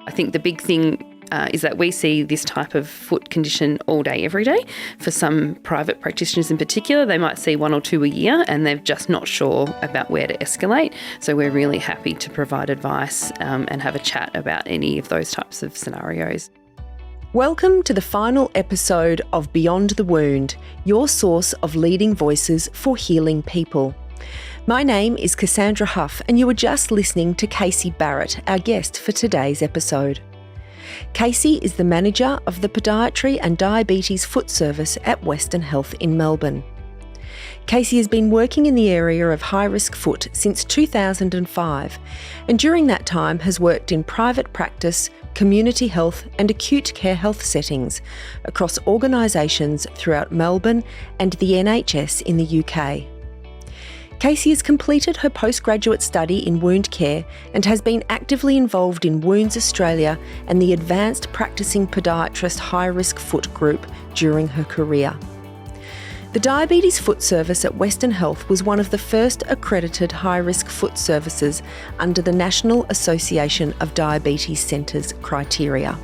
I think the big thing is that we see this type of foot condition all day, every day. For some private practitioners in particular, they might see 1 or 2 a year and they're just not sure about where to escalate. So we're really happy to provide advice and have a chat about any of those types of scenarios. Welcome to the final episode of Beyond the Wound, your source of leading voices for healing people. My name is Cassandra Huff and you are just listening to Casie Barrette, our guest for today's episode. Casie is the manager of the Podiatry and Diabetes Foot Service at Western Health in Melbourne. Casie has been working in the area of high-risk foot since 2005 and during that time has worked in private practice, community health and acute care health settings across organisations throughout Melbourne and the NHS in the UK. Casie has completed her postgraduate study in wound care and has been actively involved in Wounds Australia and the Advanced Practising Podiatrist High Risk Foot Group during her career. The Diabetes Foot Service at Western Health was one of the first accredited high-risk foot services under the National Association of Diabetes Centres criteria.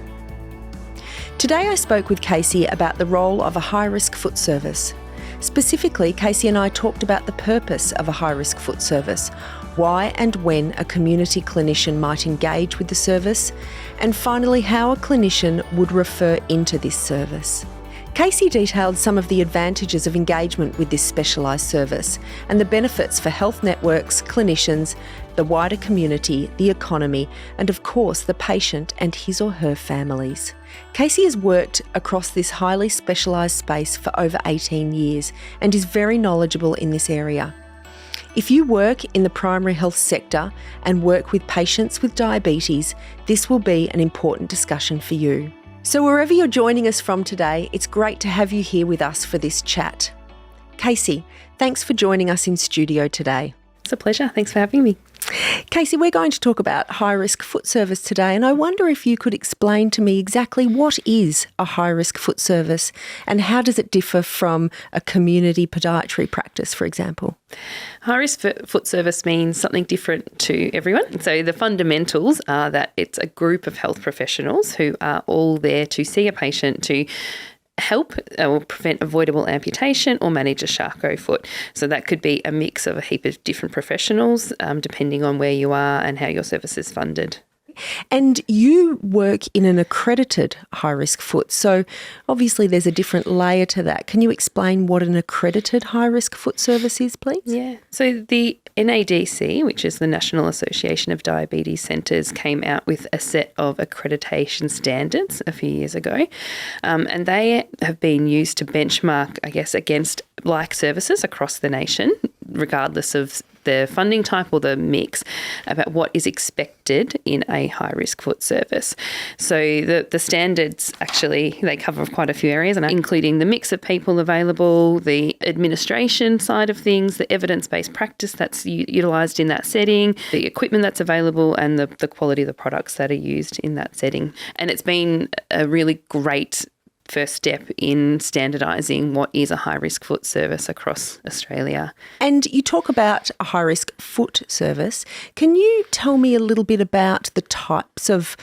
Today I spoke with Casie about the role of a high-risk foot service. Specifically, Casie and I talked about the purpose of a high-risk foot service, why and when a community clinician might engage with the service, and finally how a clinician would refer into this service. Casie detailed some of the advantages of engagement with this specialised service and the benefits for health networks, clinicians, the wider community, the economy, and of course the patient and his or her families. Casie has worked across this highly specialised space for over 18 years and is very knowledgeable in this area. If you work in the primary health sector and work with patients with diabetes, this will be an important discussion for you. So wherever you're joining us from today, it's great to have you here with us for this chat. Casie, thanks for joining us in studio today. It's a pleasure. Thanks for having me. Casie, we're going to talk about high-risk foot service today, and I wonder if you could explain to me exactly what is a high-risk foot service and how does it differ from a community podiatry practice, for example? High-risk foot service means something different to everyone. So the fundamentals are that it's a group of health professionals who are all there to see a patient to help or prevent avoidable amputation or manage a Charcot foot. So that could be a mix of a heap of different professionals, depending on where you are and how your service is funded. And you work in an accredited high-risk foot, so obviously there's a different layer to that. Can you explain what an accredited high-risk foot service is, please? Yeah. So the NADC, which is the National Association of Diabetes Centres, came out with a set of accreditation standards a few years ago, and they have been used to benchmark, I guess, against like services across the nation, regardless of the funding type or the mix, about what is expected in a high-risk foot service. So the standards actually, they cover quite a few areas, and including the mix of people available, the administration side of things, the evidence-based practice that's utilised in that setting, the equipment that's available, and the quality of the products that are used in that setting. And it's been a really great first step in standardising what is a high-risk foot service across Australia. And you talk about a high-risk foot service. Can you tell me a little bit about the types of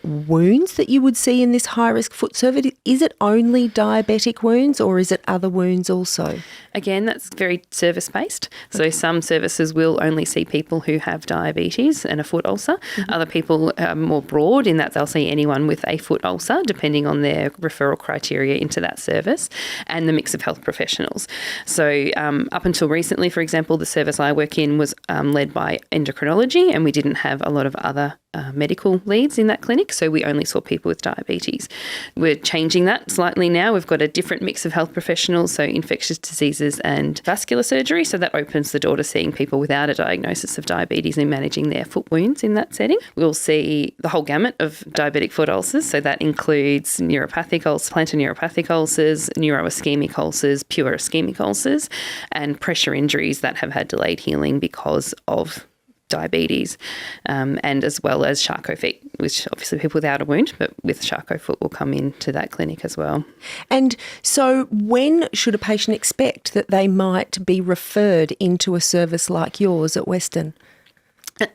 wounds that you would see in this high-risk foot service? Is it only diabetic wounds or is it other wounds also? Again, that's very service-based. So some services will only see people who have diabetes and a foot ulcer. Mm-hmm. Other people are more broad in that they'll see anyone with a foot ulcer, depending on their referral criteria into that service, and the mix of health professionals. So up until recently, for example, the service I work in was led by endocrinology, and we didn't have a lot of other medical leads in that clinic, so we only saw people with diabetes. We're changing that slightly now. We've got a different mix of health professionals, so infectious diseases and vascular surgery, so that opens the door to seeing people without a diagnosis of diabetes and managing their foot wounds in that setting. We'll see the whole gamut of diabetic foot ulcers, so that includes neuropathic ulcers, plantar neuropathic ulcers, neuroischemic ulcers, pure ischemic ulcers, and pressure injuries that have had delayed healing because of diabetes, and as well as Charcot feet, which obviously people without a wound, but with Charcot foot will come into that clinic as well. And so when should a patient expect that they might be referred into a service like yours at Western?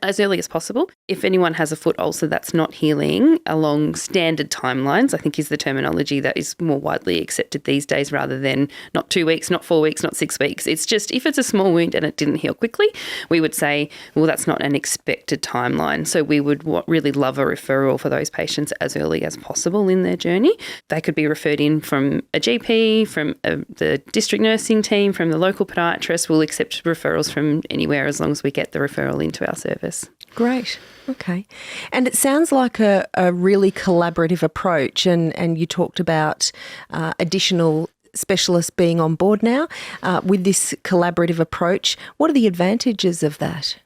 as early as possible. If anyone has a foot ulcer that's not healing along standard timelines, I think is the terminology that is more widely accepted these days, rather than not 2 weeks, not 4 weeks, not 6 weeks. It's just if it's a small wound and it didn't heal quickly, we would say, well, that's not an expected timeline. So we would really love a referral for those patients as early as possible in their journey. They could be referred in from a GP, from the district nursing team, from the local podiatrist. We'll accept referrals from anywhere as long as we get the referral into our service. Great. Okay. And it sounds like a really collaborative approach, and you talked about additional specialists being on board now with this collaborative approach. What are the advantages of that?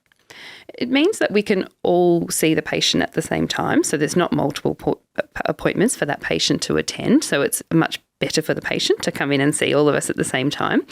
It means that we can all see the patient at the same time. So there's not multiple appointments for that patient to attend. So it's much better for the patient to come in and see all of us at the same time.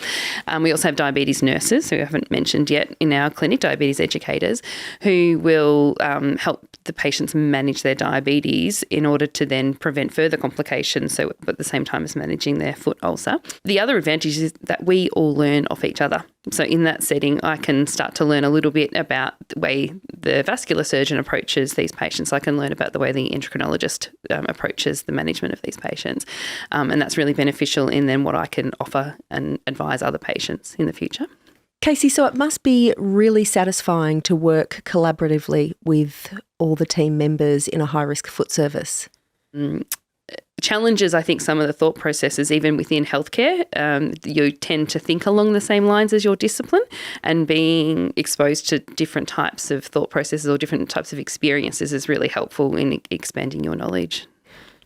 We also have diabetes nurses, who I haven't mentioned yet in our clinic, diabetes educators, who will help the patients manage their diabetes in order to then prevent further complications, so at the same time as managing their foot ulcer. The other advantage is that we all learn off each other. So in that setting, I can start to learn a little bit about the way the vascular surgeon approaches these patients. I can learn about the way the endocrinologist approaches the management of these patients. And that's really beneficial in then what I can offer and advise other patients in the future. Casie, so it must be really satisfying to work collaboratively with all the team members in a high-risk foot service. Challenges, I think, some of the thought processes, even within healthcare. You tend to think along the same lines as your discipline, and being exposed to different types of thought processes or different types of experiences is really helpful in expanding your knowledge.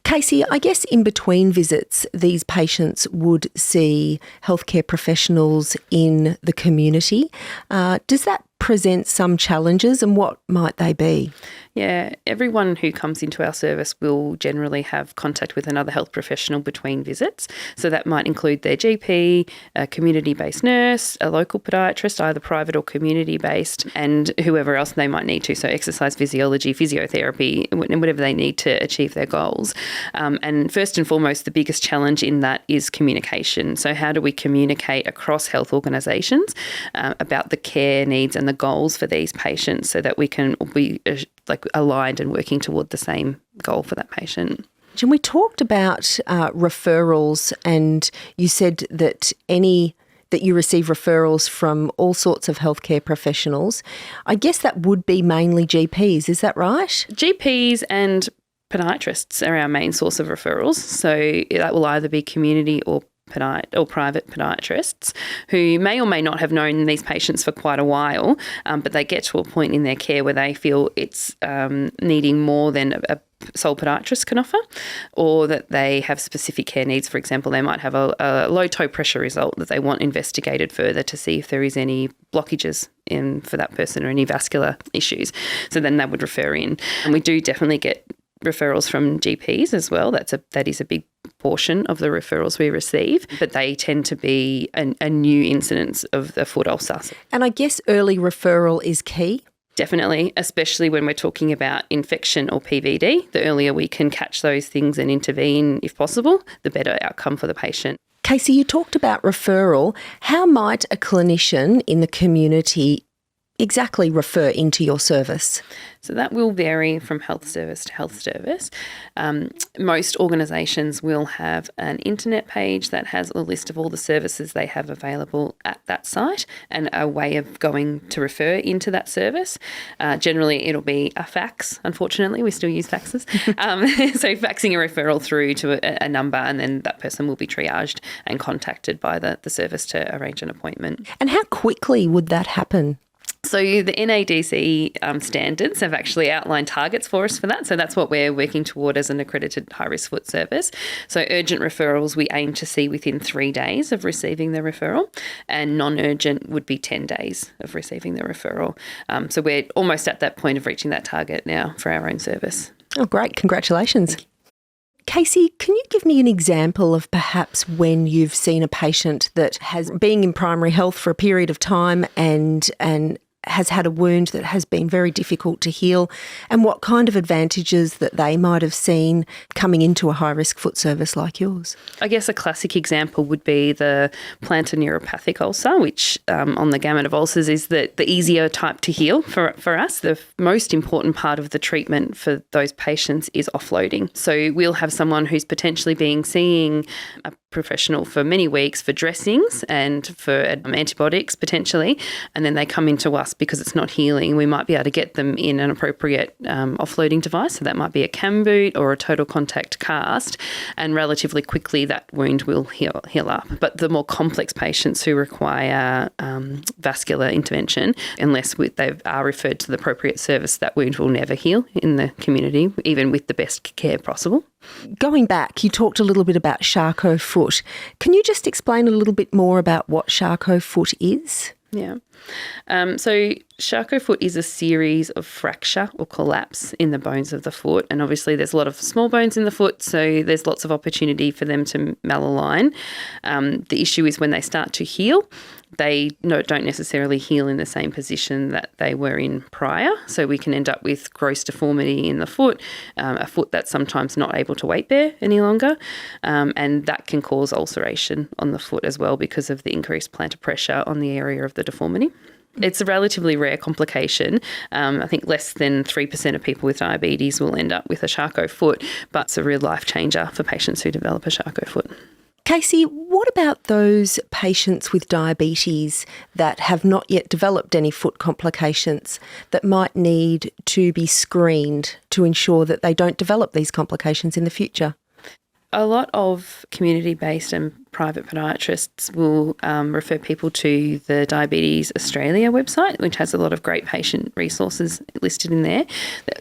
Casie, I guess in between visits, these patients would see healthcare professionals in the community. Does that present some challenges, and what might they be? Yeah, everyone who comes into our service will generally have contact with another health professional between visits. So that might include their GP, a community-based nurse, a local podiatrist, either private or community-based, and whoever else they might need to. So exercise physiology, physiotherapy, and whatever they need to achieve their goals. And first and foremost, the biggest challenge in that is communication. So how do we communicate across health organisations about the care needs and the goals for these patients, so that we can be aligned and working toward the same goal for that patient. And we talked about referrals, and you said that you receive referrals from all sorts of healthcare professionals. I guess that would be mainly GPs, is that right? GPs and podiatrists are our main source of referrals. So that will either be community or private podiatrists who may or may not have known these patients for quite a while, but they get to a point in their care where they feel it's needing more than a sole podiatrist can offer, or that they have specific care needs. For example, they might have a low toe pressure result that they want investigated further to see if there is any blockages in for that person or any vascular issues. So then they would refer in. And we do definitely get referrals from GPs as well. That is a big portion of the referrals we receive, but they tend to be a new incidence of the foot ulcer. And I guess early referral is key. Definitely, especially when we're talking about infection or PVD. The earlier we can catch those things and intervene, if possible, the better outcome for the patient. Casie, you talked about referral. How might a clinician in the community exactly refer into your service? So that will vary from health service to health service. Most organisations will have an internet page that has a list of all the services they have available at that site and a way of going to refer into that service. Generally, it'll be a fax. Unfortunately, we still use faxes. So faxing a referral through to a number, and then that person will be triaged and contacted by the service to arrange an appointment. And how quickly would that happen? So the NADC standards have actually outlined targets for us for that. So that's what we're working toward as an accredited high-risk foot service. So urgent referrals we aim to see within 3 days of receiving the referral, and non-urgent would be 10 days of receiving the referral. So we're almost at that point of reaching that target now for our own service. Oh, great. Congratulations. Casie, can you give me an example of perhaps when you've seen a patient that has been in primary health for a period of time and has had a wound that has been very difficult to heal, and what kind of advantages that they might have seen coming into a high-risk foot service like yours? I guess a classic example would be the plantar neuropathic ulcer, which on the gamut of ulcers is the easier type to heal for us. The most important part of the treatment for those patients is offloading. So we'll have someone who's potentially seeing a professional for many weeks for dressings and for antibiotics potentially, and then they come into us because it's not healing. We might be able to get them in an appropriate offloading device, so that might be a cam boot or a total contact cast, and relatively quickly that wound will heal up. But the more complex patients who require vascular intervention, unless they are referred to the appropriate service, that wound will never heal in the community, even with the best care possible. Going back, you talked a little bit about Charcot foot. Can you just explain a little bit more about what Charcot foot is? Yeah. So Charcot foot is a series of fracture or collapse in the bones of the foot. And obviously there's a lot of small bones in the foot, so there's lots of opportunity for them to malalign. The issue is when they start to heal, they don't necessarily heal in the same position that they were in prior. So we can end up with gross deformity in the foot, a foot that's sometimes not able to weight bear any longer. And that can cause ulceration on the foot as well because of the increased plantar pressure on the area of the deformity. It's a relatively rare complication. I think less than 3% of people with diabetes will end up with a Charcot foot, but it's a real life changer for patients who develop a Charcot foot. Casie, what about those patients with diabetes that have not yet developed any foot complications that might need to be screened to ensure that they don't develop these complications in the future? A lot of community-based and private podiatrists will refer people to the Diabetes Australia website, which has a lot of great patient resources listed in there.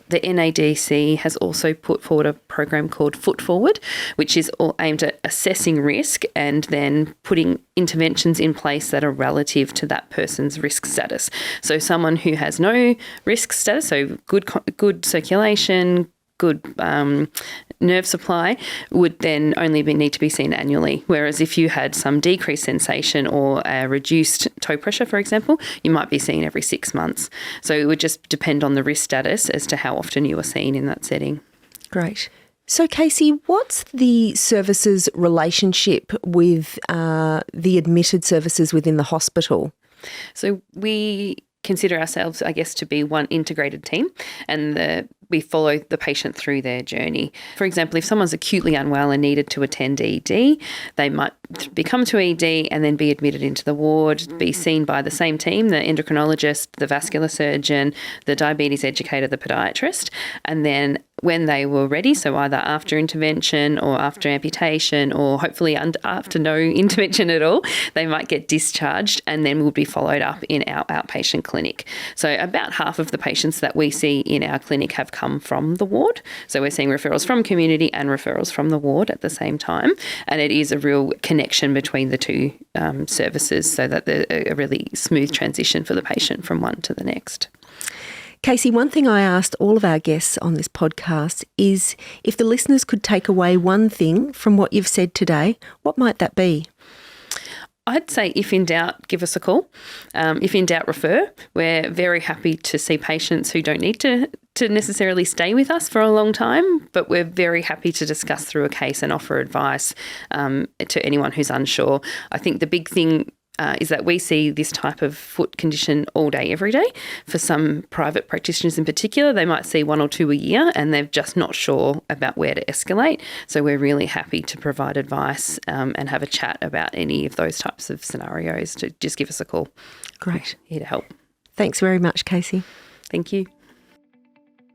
The NADC has also put forward a program called Foot Forward, which is all aimed at assessing risk and then putting interventions in place that are relative to that person's risk status. So someone who has no risk status, so good circulation, good nerve supply, would then only need to be seen annually. Whereas if you had some decreased sensation or a reduced toe pressure, for example, you might be seen every 6 months. So it would just depend on the risk status as to how often you are seen in that setting. Great. So, Casie, what's the services relationship with the admitted services within the hospital? So we consider ourselves, I guess, to be one integrated team, and we follow the patient through their journey. For example, if someone's acutely unwell and needed to attend ED, they might come to ED and then be admitted into the ward, be seen by the same team, the endocrinologist, the vascular surgeon, the diabetes educator, the podiatrist, and then when they were ready, so either after intervention or after amputation or hopefully after no intervention at all, they might get discharged and then will be followed up in our outpatient clinic. So about half of the patients that we see in our clinic have come from the ward. So we're seeing referrals from community and referrals from the ward at the same time. And it is a real connection between the two services so that there's a really smooth transition for the patient from one to the next. Casie, one thing I asked all of our guests on this podcast is if the listeners could take away one thing from what you've said today, what might that be? I'd say if in doubt, give us a call. If in doubt, refer. We're very happy to see patients who don't need to necessarily stay with us for a long time, but we're very happy to discuss through a case and offer advice to anyone who's unsure. I think the big thing is that we see this type of foot condition all day, every day. For some private practitioners in particular, they might see 1 or 2 a year and they're just not sure about where to escalate. So we're really happy to provide advice and have a chat about any of those types of scenarios. To just give us a call. Great. Here to help. Thanks very much, Casie. Thank you.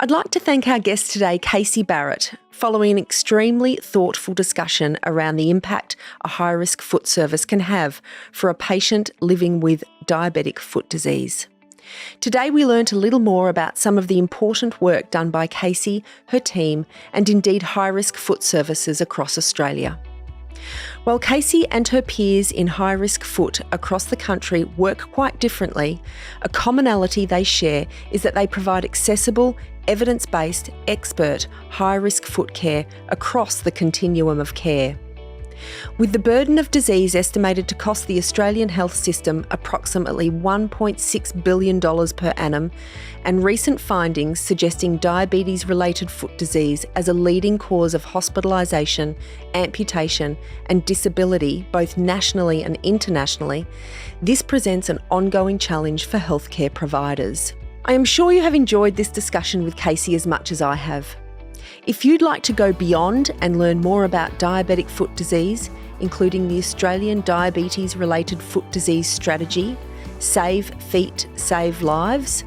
I'd like to thank our guest today, Casie Barrette, following an extremely thoughtful discussion around the impact a high-risk foot service can have for a patient living with diabetic foot disease. Today we learnt a little more about some of the important work done by Casie, her team, and indeed high-risk foot services across Australia. While Casie and her peers in high-risk foot across the country work quite differently, a commonality they share is that they provide accessible, evidence-based, expert, high-risk foot care across the continuum of care. With the burden of disease estimated to cost the Australian health system approximately $1.6 billion per annum, and recent findings suggesting diabetes-related foot disease as a leading cause of hospitalisation, amputation and disability both nationally and internationally, this presents an ongoing challenge for healthcare providers. I am sure you have enjoyed this discussion with Casie as much as I have. If you'd like to go beyond and learn more about diabetic foot disease, including the Australian Diabetes-Related Foot Disease Strategy, Save Feet, Save Lives,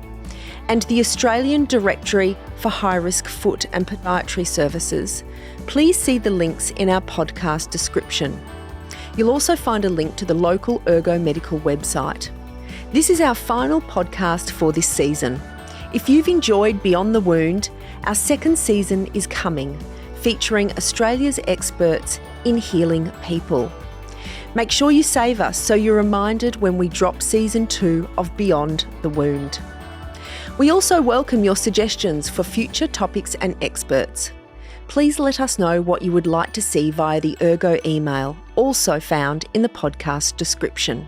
and the Australian Directory for High-Risk Foot and Podiatry Services, please see the links in our podcast description. You'll also find a link to the local Urgo medical website. This is our final podcast for this season. If you've enjoyed Beyond the Wound, our second season is coming, featuring Australia's experts in healing people. Make sure you save us so you're reminded when we drop season 2 of Beyond the Wound. We also welcome your suggestions for future topics and experts. Please let us know what you would like to see via the Urgo email, also found in the podcast description.